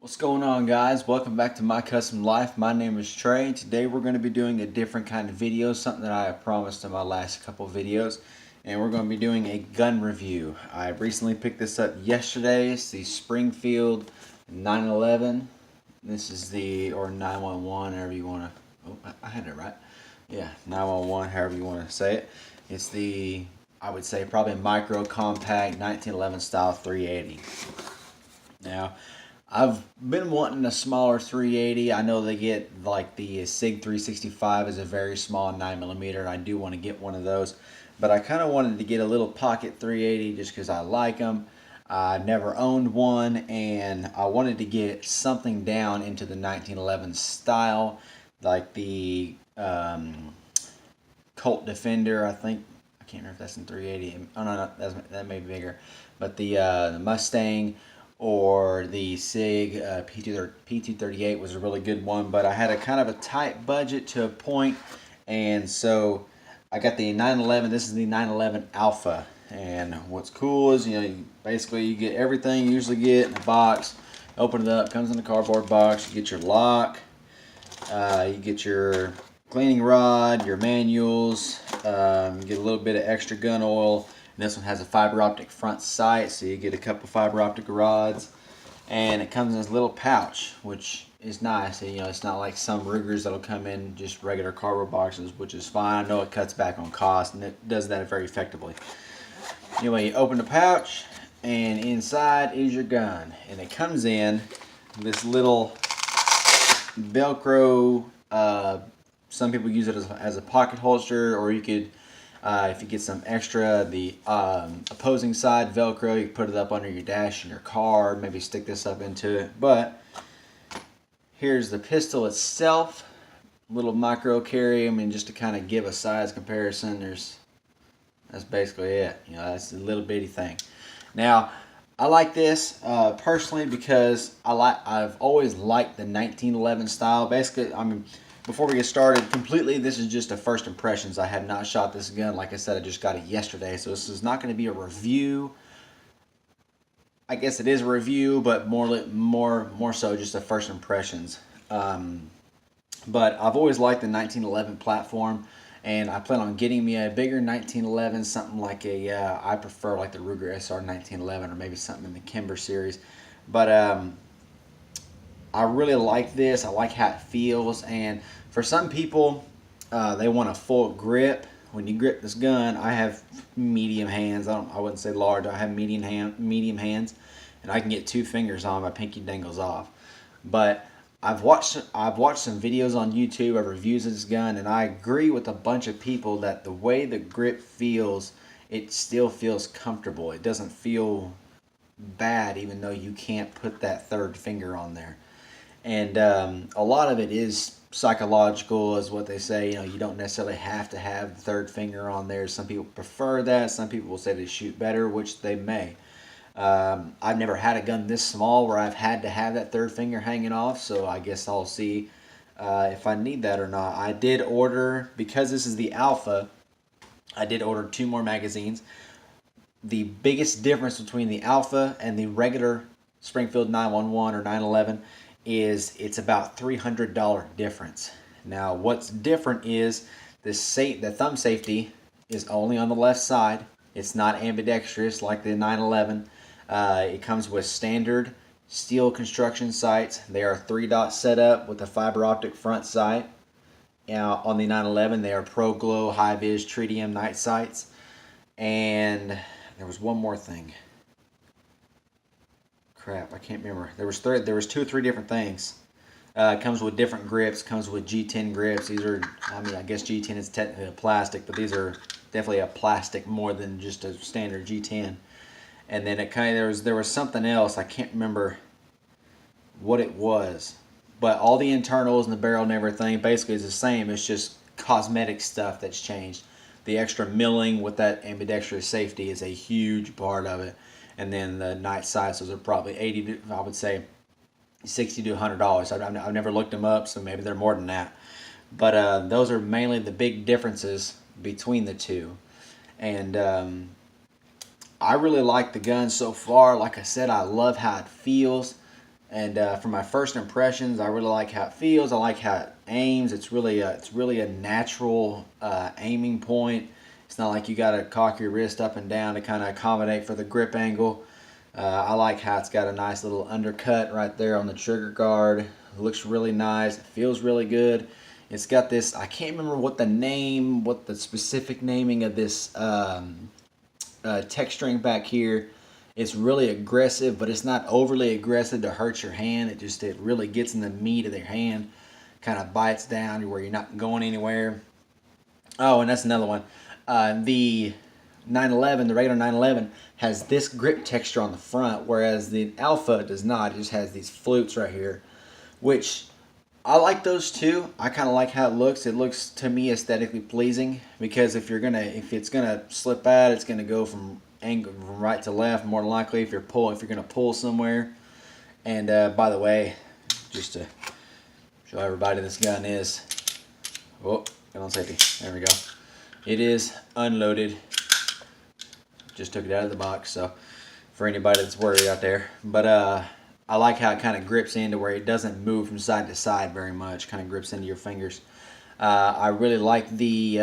What's going on, guys? Welcome back to My Custom Life. My name is Trey. Today we're going to be doing a different kind of video, something that I promised in my last couple videos, and we're going to be doing a gun review. I recently picked this up yesterday. It's the Springfield 911. This is the, or 911, however you want to, oh, I had it right. Yeah, 911, however you want to say it. It's the, I would say, probably a micro compact 1911 style 380. Now, I've been wanting a smaller 380. I know they get like the SIG 365 is a very small 9mm, and I do want to get one of those. But I kind of wanted to get a little pocket 380 just because I like them. I never owned one, and I wanted to get something down into the 1911 style, like the Colt Defender. I think, I can't remember if that's in 380. Oh no, that may be bigger. But the Mustang or the SIG P238 was a really good one, but I had a kind of a tight budget to a point, and so I got the 911. This is the 911 Alpha, and what's cool is, basically you get everything you usually get in a box. Open it up, comes in a cardboard box. You get your lock, you get your cleaning rod, your manuals, you get a little bit of extra gun oil. And this one has a fiber optic front sight, so you get a couple fiber optic rods, and it comes in this little pouch, which is nice. It's not like some Rugers that'll come in just regular cardboard boxes, which is fine. I know it cuts back on cost, and it does that very effectively. Anyway, you open the pouch, and inside is your gun, and it comes in this little Velcro. Some people use it as a pocket holster, or you could, if you get some extra, the opposing side Velcro, you can put it up under your dash in your car, maybe stick this up into it. But here's the pistol itself, little micro carry. I mean, just to kind of give a size comparison, that's basically it. That's a little bitty thing. Now, I like this personally because I've always liked the 1911 style. Basically, I mean, before we get started completely, this is just a first impressions. I have not shot this gun. Like I said, I just got it yesterday, so this is not going to be a review. I guess it is a review, but more so just a first impressions. But I've always liked the 1911 platform, and I plan on getting me a bigger 1911, something like I prefer like the Ruger SR 1911, or maybe something in the Kimber series. But I really like this. I like how it feels, and for some people, they want a full grip. When you grip this gun, I have medium hands. I wouldn't say large. I have medium hands, and I can get 2 fingers on. My pinky dangles off. But I've watched some videos on YouTube of reviews of this gun, and I agree with a bunch of people that the way the grip feels, it still feels comfortable. It doesn't feel bad, even though you can't put that third finger on there. And a lot of it is psychological, is what they say. You don't necessarily have to have the third finger on there. Some people prefer that. Some people will say they shoot better, which they may. I've never had a gun this small where I've had to have that third finger hanging off, so I guess I'll see if I need that or not. I did order, because this is the Alpha, I did order 2 more magazines. The biggest difference between the Alpha and the regular Springfield 911 or 911 is it's about $300 difference. Now, what's different is the thumb safety is only on the left side. It's not ambidextrous like the 911. It comes with standard steel construction sights. They are 3-dot setup with a fiber optic front sight. Now, on the 911, they are Pro Glow high vis tritium night sights. And there was one more thing. Crap, I can't remember. There was 2 or 3 different things. It comes with different grips. Comes with G10 grips. These are, I mean, I guess G10 is technically a plastic, but these are definitely a plastic more than just a standard G10. And then there was something else. I can't remember what it was, but all the internals and the barrel and everything basically is the same. It's just cosmetic stuff that's changed. The extra milling with that ambidextrous safety is a huge part of it. And then the night sights, those are probably I would say $60 to $100. I've never looked them up, so maybe they're more than that. But those are mainly the big differences between the two. And I really like the gun so far. Like I said, I love how it feels. And for my first impressions, I really like how it feels. I like how it aims. It's really a natural aiming point. It's not like you got to cock your wrist up and down to kind of accommodate for the grip angle. I like how it's got a nice little undercut right there on the trigger guard. It looks really nice. It feels really good. It's got this, I can't remember what the specific naming of this texturing back here. It's really aggressive, but it's not overly aggressive to hurt your hand. It really gets in the meat of their hand, kind of bites down where you're not going anywhere. Oh, and that's another one. The 911, the regular 911, has this grip texture on the front, whereas the Alpha does not. It just has these flutes right here, which I like those too. I kind of like how it looks. It looks to me aesthetically pleasing because if it's gonna slip out, it's gonna go from right to left more than likely. If you're gonna pull somewhere. And by the way, just to show everybody, this gun is gun on safety. There we go. It is unloaded. Just took it out of the box, so for anybody that's worried out there. But I like how it kind of grips into where it doesn't move from side to side very much. Kind of grips into your fingers. I really like these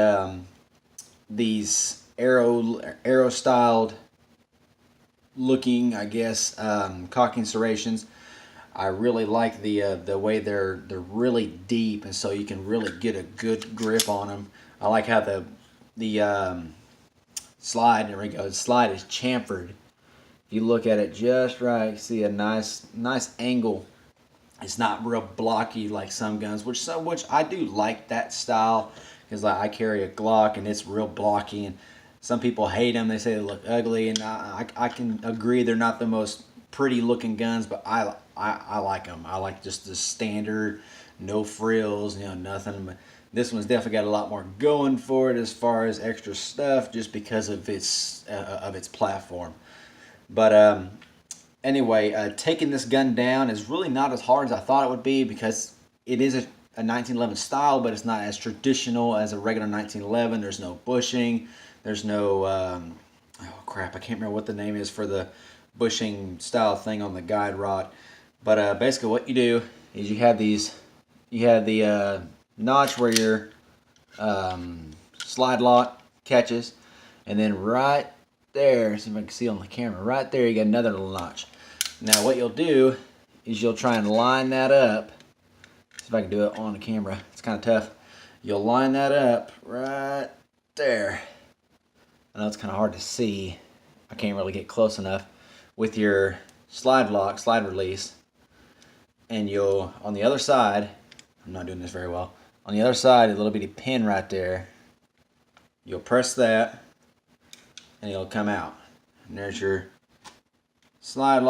arrow styled looking, I guess, cocking serrations. I really like the way they're really deep, and so you can really get a good grip on them. I like how the slide, there we go, the slide is chamfered. If you look at it just right, you see a nice angle. It's not real blocky like some guns, which I do like that style, because I carry a Glock and it's real blocky, and some people hate them. They say they look ugly, and I can agree they're not the most pretty looking guns, but I like them. I like just the standard, no frills, nothing. But this one's definitely got a lot more going for it as far as extra stuff, just because of its platform. But anyway, taking this gun down is really not as hard as I thought it would be, because it is a 1911 style, but it's not as traditional as a regular 1911. There's no bushing. There's no, oh crap, I can't remember what the name is for the bushing style thing on the guide rod. But basically what you do is you have the notch where your slide lock catches, and then right there, see if I can see on the camera, right there you got another little notch. Now what you'll do is you'll try and line that up. See if I can do it on the camera. It's kind of tough. You'll line that up right there. I know it's kind of hard to see. I can't really get close enough with your slide release. And you'll, on the other side, I'm not doing this very well. On the other side, a little bitty pin right there. You'll press that, and it'll come out. And there's your slide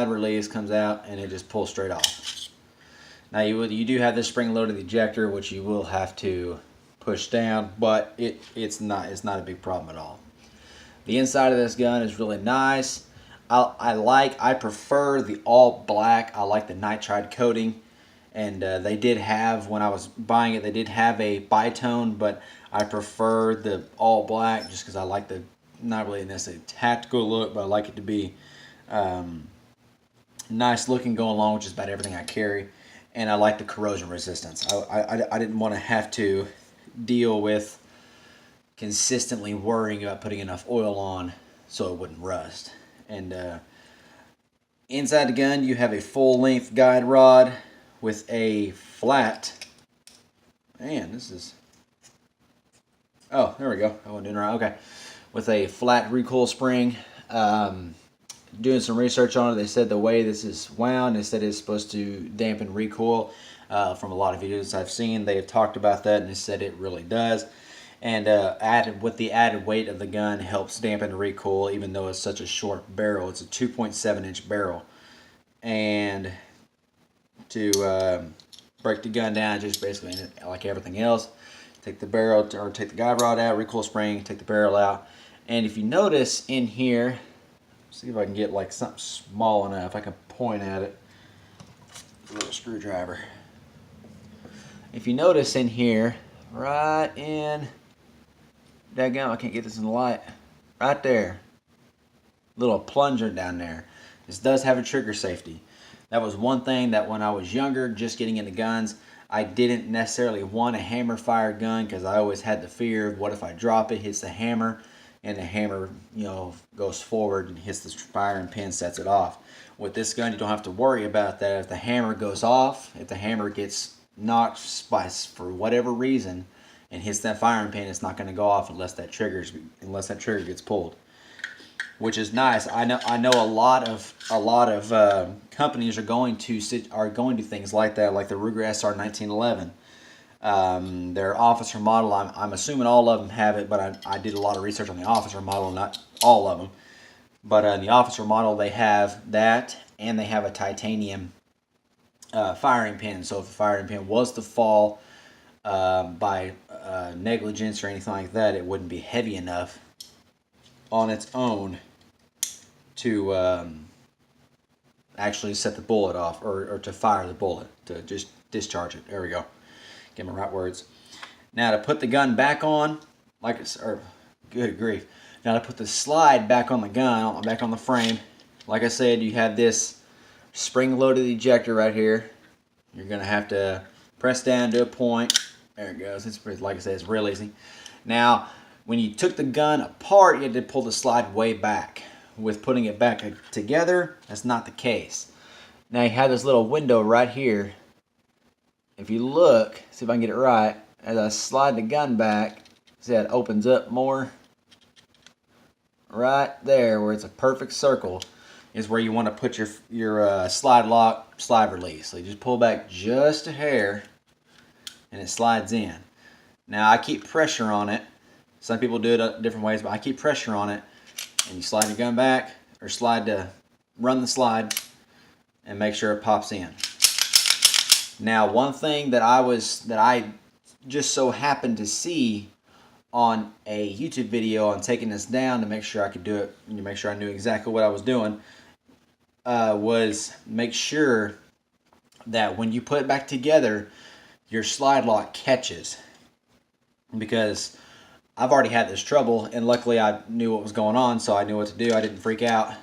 release comes out, and it just pulls straight off. Now you do have this spring-loaded ejector, which you will have to push down, but it's not a big problem at all. The inside of this gun is really nice. I prefer the all black. I like the nitride coating, and they did have, when I was buying it, they did have a bitone, but I prefer the all black just because I like the, not really necessarily tactical look, but I like it to be nice looking going along with just about everything I carry. And I like the corrosion resistance. I didn't want to have to deal with consistently worrying about putting enough oil on so it wouldn't rust. And inside the gun you have a full length guide rod with a flat, man, this is, oh, there we go, I wasn't doing it right, okay, with a flat recoil spring. Doing some research on it, they said the way this is wound, they said it's supposed to dampen recoil. From a lot of videos I've seen, they have talked about that, and they said it really does. And added with the added weight of the gun helps dampen recoil, even though it's such a short barrel. It's a 2.7-inch barrel. And to break the gun down, just basically like everything else, take the barrel or take the guide rod out, recoil spring, take the barrel out. And if you notice in here, see if I can get like something small enough I can point at it. A little screwdriver. If you notice in here, right in, daggum, I can't get this in the light. Right there, little plunger down there. This does have a trigger safety. That was one thing that when I was younger, just getting into guns, I didn't necessarily want a hammer fire gun because I always had the fear of what if I drop it, hits the hammer, and the hammer, goes forward and hits the firing pin, sets it off. With this gun, you don't have to worry about that. If the hammer goes off, if the hammer gets knocked for whatever reason and hits that firing pin, it's not going to go off unless that trigger gets pulled, which is nice. I know a lot of companies are going to things like that, like the Ruger SR 1911. Their officer model, I'm assuming all of them have it, but I did a lot of research on the officer model, not all of them. But in the officer model, they have that, and they have a titanium firing pin. So if the firing pin was to fall by negligence or anything like that, it wouldn't be heavy enough on its own to actually set the bullet off, or to fire the bullet, to just discharge it. There we go. Get my right words. Now to put the gun back on, good grief. Now to put the slide back on the gun, back on the frame, like I said, you have this spring-loaded ejector right here. You're going to have to press down to a point. There it goes. Like I said, it's real easy. Now, when you took the gun apart, you had to pull the slide way back. With putting it back together, that's not the case. Now you have this little window right here. If you look, see if I can get it right, as I slide the gun back, see how it opens up more? Right there, where it's a perfect circle, is where you want to put your slide lock, slide release. So you just pull back just a hair, and it slides in. Now I keep pressure on it. Some people do it different ways, but I keep pressure on it, and you slide your gun back, or run the slide, and make sure it pops in. Now, one thing that I just so happened to see on a YouTube video on taking this down to make sure I could do it, and to make sure I knew exactly what I was doing, was make sure that when you put it back together, your slide lock catches. Because I've already had this trouble, and luckily I knew what was going on, so I knew what to do. I didn't freak out,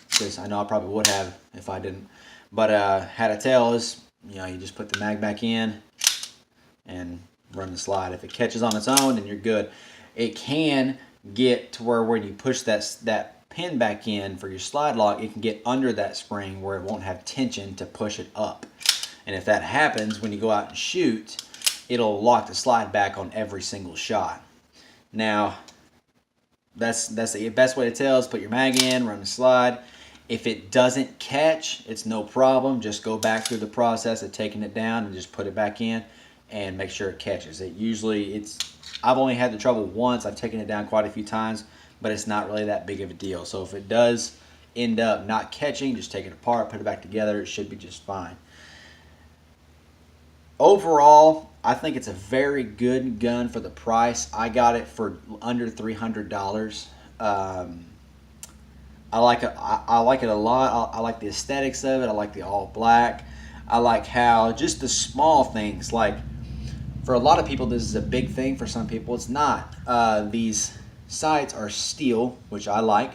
because I know I probably would have if I didn't. But how to tell is, you just put the mag back in and run the slide. If it catches on its own, then you're good. It can get to where when you push that pin back in for your slide lock, it can get under that spring where it won't have tension to push it up. And if that happens, when you go out and shoot, it'll lock the slide back on every single shot. Now, that's the best way to tell is put your mag in, run the slide. If it doesn't catch, it's no problem. Just go back through the process of taking it down and just put it back in and make sure it catches. I've only had the trouble once. I've taken it down quite a few times, but it's not really that big of a deal. So if it does end up not catching, just take it apart, put it back together. It should be just fine. Overall, I think it's a very good gun for the price. I got it for under $300. I like it a lot. I like the aesthetics of it. I like the all black. I like how just the small things, like for a lot of people this is a big thing, for some people it's not. These sights are steel, which I like,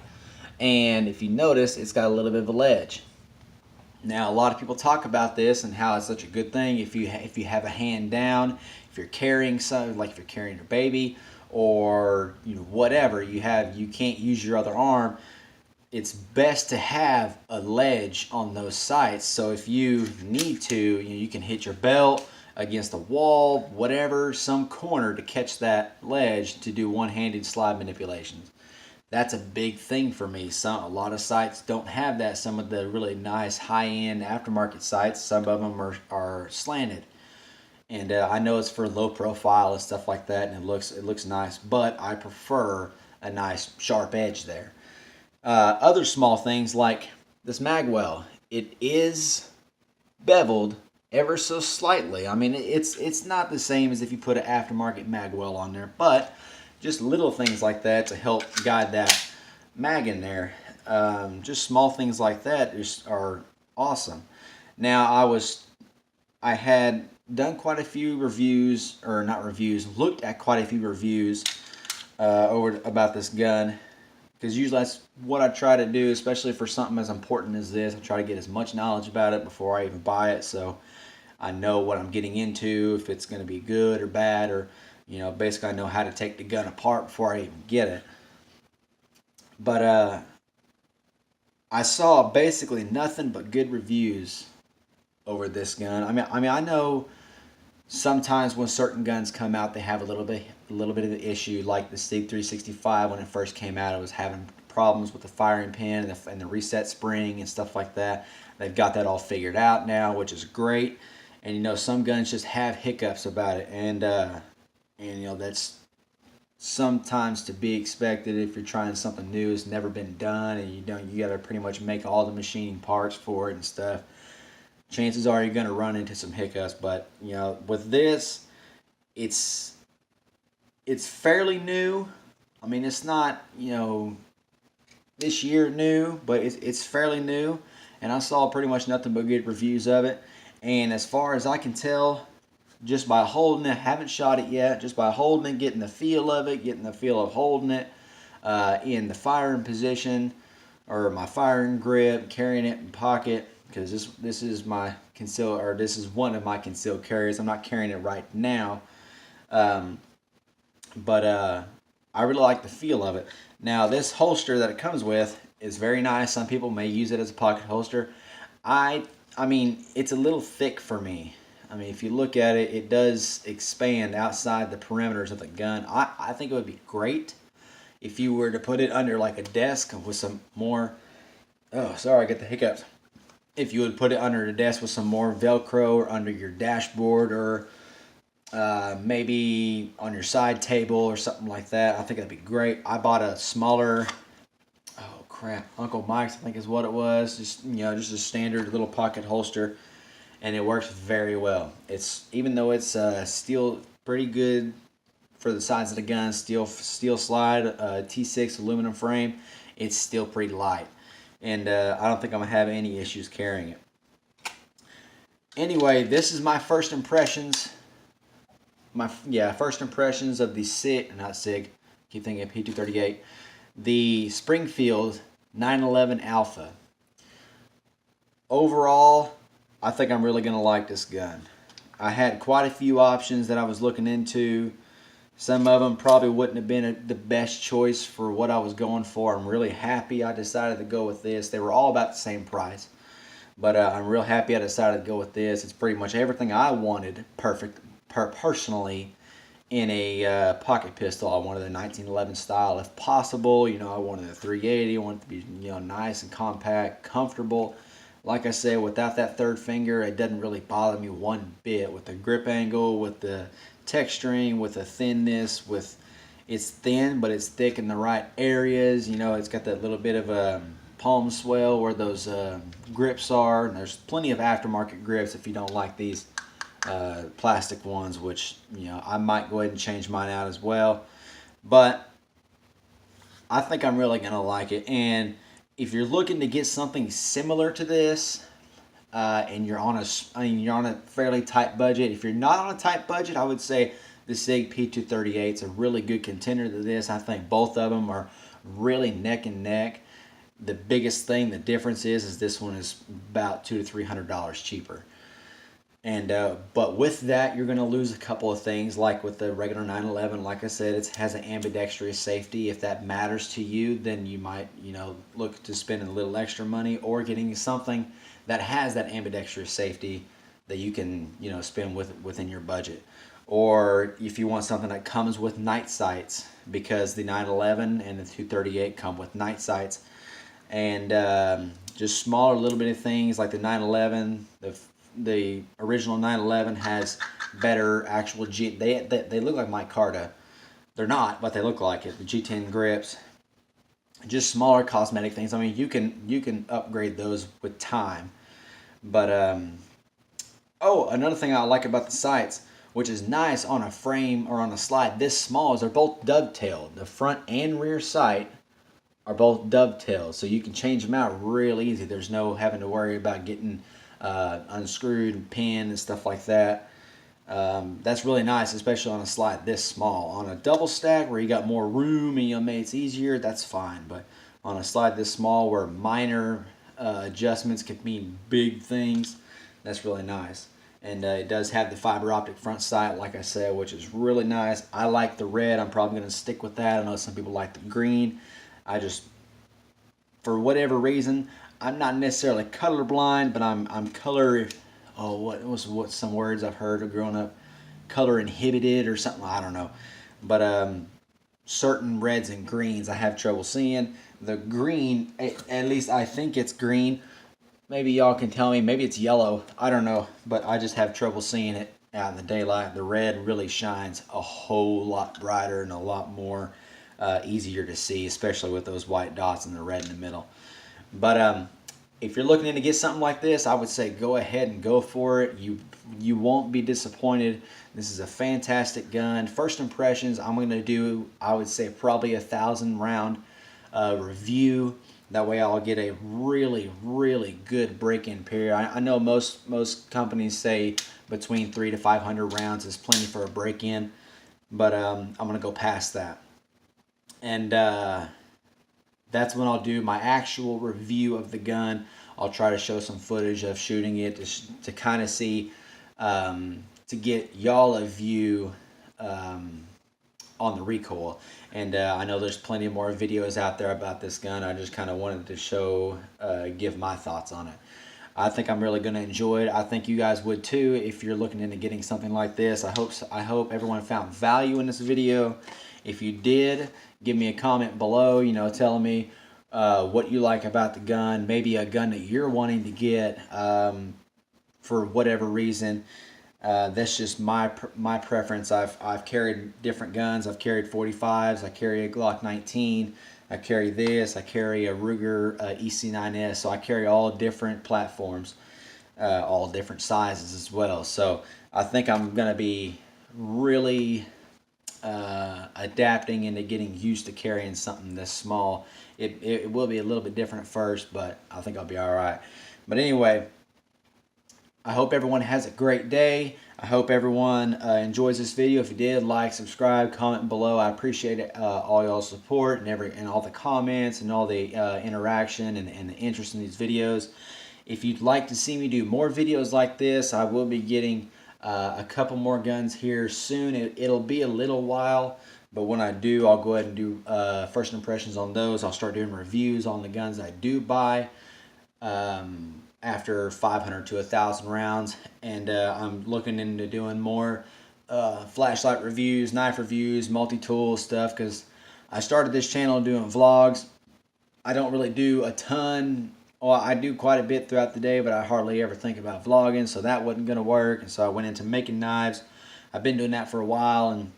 and if you notice, it's got a little bit of a ledge. Now a lot of people talk about this and how it's such a good thing if you have a hand down, if you're carrying something, like if you're carrying your baby, or whatever you can't use your other arm. It's best to have a ledge on those sights, so if you need to, you can hit your belt against a wall, whatever, some corner to catch that ledge to do one-handed slide manipulations. That's a big thing for me. A lot of sights don't have that. Some of the really nice high-end aftermarket sights, some of them are slanted, and I know it's for low profile and stuff like that, and it looks nice, but I prefer a nice sharp edge there. Other small things like this magwell, it is beveled ever so slightly. I mean, it's not the same as if you put an aftermarket magwell on there, but just little things like that to help guide that mag in there. Just small things like that are awesome. Now, I had done quite a few reviews, looked at quite a few reviews about this gun. because usually that's what I try to do, especially for something as important as this. I try to get as much knowledge about it before I even buy it, so I know what I'm getting into, if it's going to be good or bad, or basically I know how to take the gun apart before I even get it. But I saw basically nothing but good reviews over this gun. I mean, I know sometimes when certain guns come out, they have a little bit of an issue. Like the Sig 365, when it first came out, it was having problems with the firing pin and the reset spring and stuff like that. They've got that all figured out now, which is great. And some guns just have hiccups about it, and that's sometimes to be expected if you're trying something new. It's never been done, and you got to pretty much make all the machining parts for it and stuff. Chances are you're going to run into some hiccups, but with this, it's fairly new. I mean, it's not this year new, but it's fairly new, and I saw pretty much nothing but good reviews of it. And as far as I can tell, just by holding it, haven't shot it yet, just by holding it, getting the feel of it, getting the feel of holding it in the firing position, or my firing grip, carrying it in pocket, because this is my concealed, or this is one of my concealed carries. I'm not carrying it right now, but I really like the feel of it. Now, this holster that it comes with is very nice. Some people may use it as a pocket holster. I mean, it's a little thick for me. I mean, if you look at it, it does expand outside the perimeters of the gun. I think it would be great if you were to put it under like a desk with some more, oh, sorry, I get the hiccups. If you would put it under the desk with some more Velcro, or under your dashboard, or maybe on your side table or something like that, I think that'd be great. I bought a smaller, oh crap, Uncle Mike's, I think is what it was. Just just a standard little pocket holster, and it works very well. Even though it's steel, pretty good for the size of the gun, steel slide, T6 aluminum frame, it's still pretty light, and I don't think I'm gonna have any issues carrying it. Anyway, this is my first impressions. First impressions of the keep thinking of P238, the Springfield 911 Alpha. Overall, I think I'm really going to like this gun. I had quite a few options that I was looking into. Some of them probably wouldn't have been the best choice for what I was going for. I'm really happy I decided to go with this. They were all about the same price, but I'm real happy I decided to go with this. It's pretty much everything I wanted, personally, in a pocket pistol. I wanted a 1911 style if possible. I wanted a 380. I wanted it to be nice and compact, comfortable. Like I said, without that third finger, it doesn't really bother me one bit. With the grip angle, with the texturing, with the thinness, it's thin but it's thick in the right areas. It's got that little bit of a palm swell where those grips are, and there's plenty of aftermarket grips if you don't like these plastic ones, which I might go ahead and change mine out as well. But I think I'm really gonna like it. And if you're looking to get something similar to this, and you're on a fairly tight budget, if you're not on a tight budget, I would say the Sig P238 is a really good contender to this. I think both of them are really neck and neck. The biggest thing, the difference is this one is about $200 to $300 cheaper. And but with that, you're going to lose a couple of things, like with the regular 911. Like I said, it has an ambidextrous safety. If that matters to you, then you might look to spend a little extra money, or getting something that has that ambidextrous safety that you can spend within your budget. Or if you want something that comes with night sights, because the 911 and the 238 come with night sights, and just smaller little bit of things like the 911, the original 911 has better actual they look like micarta. They're not, but they look like it. The G10 grips, just smaller cosmetic things. I mean, you can upgrade those with time. But another thing I like about the sights, which is nice on a frame or on a slide this small, is they're both dovetailed. The front and rear sight are both dovetailed, so you can change them out real easy. There's no having to worry about getting unscrewed and pinned and stuff like that. That's really nice, especially on a slide this small. On a double stack where you got more room and maybe it's easier, that's fine. But on a slide this small where minor adjustments could mean big things, that's really nice. And it does have the fiber optic front sight, like I said, which is really nice. I like the red. I'm probably going to stick with that. I know some people like the green. I just, for whatever reason, I'm not necessarily colorblind, but I'm color. Oh, what some words I've heard of growing up, color inhibited or something. I don't know, but certain reds and greens I have trouble seeing. The green, at least I think it's green. Maybe y'all can tell me. Maybe it's yellow. I don't know, but I just have trouble seeing it out in the daylight. The red really shines a whole lot brighter and a lot more easier to see, especially with those white dots and the red in the middle. But if you're looking to get something like this, I would say go ahead and go for it. You won't be disappointed. This is a fantastic gun. First impressions, I'm going to do, I would say, probably 1,000 round review. That way I'll get a really, really good break-in period. I know most companies say between 300 to 500 rounds is plenty for a break-in, but I'm going to go past that. And that's when I'll do my actual review of the gun. I'll try to show some footage of shooting it to kind of see, to get y'all a view on the recoil. And I know there's plenty more videos out there about this gun. I just kind of wanted to show, give my thoughts on it. I think I'm really going to enjoy it. I think you guys would too if you're looking into getting something like this. I hope everyone found value in this video. If you did, give me a comment below, telling me what you like about the gun. Maybe a gun that you're wanting to get for whatever reason. That's just my preference. I've carried different guns. I've carried 45s. I carry a Glock 19. I carry this. I carry a Ruger EC9S. So I carry all different platforms, all different sizes as well. So I think I'm going to be really adapting into getting used to carrying something this small. It will be a little bit different at first, but I think I'll be all right. But anyway, I hope everyone has a great day. I hope everyone enjoys this video. If you did, like, subscribe, comment below. I appreciate it, all y'all's support and all the comments and all the interaction and the interest in these videos. If you'd like to see me do more videos like this, I will be getting a couple more guns here soon. It'll be a little while, but when I do, I'll go ahead and do first impressions on those. I'll start doing reviews on the guns I do buy after 500 to 1,000 rounds, and I'm looking into doing more flashlight reviews, knife reviews, multi-tool stuff, because I started this channel doing vlogs. I don't really do a ton. Well, I do quite a bit throughout the day, but I hardly ever think about vlogging, so that wasn't going to work. And so I went into making knives. I've been doing that for a while, and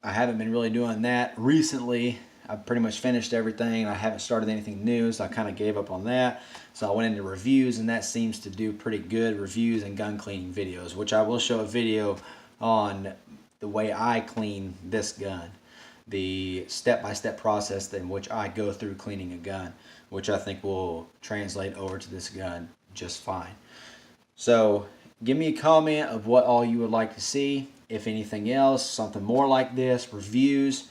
I haven't been really doing that recently. I've pretty much finished everything, and I haven't started anything new, so I kind of gave up on that. So I went into reviews, and that seems to do pretty good, reviews and gun cleaning videos, which I will show a video on the way I clean this gun, the step-by-step process in which I go through cleaning a gun, which I think will translate over to this gun just fine. So give me a comment of what all you would like to see. If anything else, something more like this, reviews,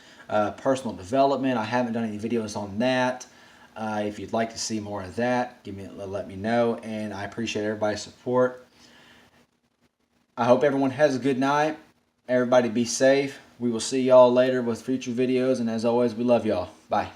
personal development. I haven't done any videos on that. If you'd like to see more of that, let me know, and I appreciate everybody's support. I hope everyone has a good night. Everybody be safe. We will see y'all later with future videos, and as always, we love y'all. Bye.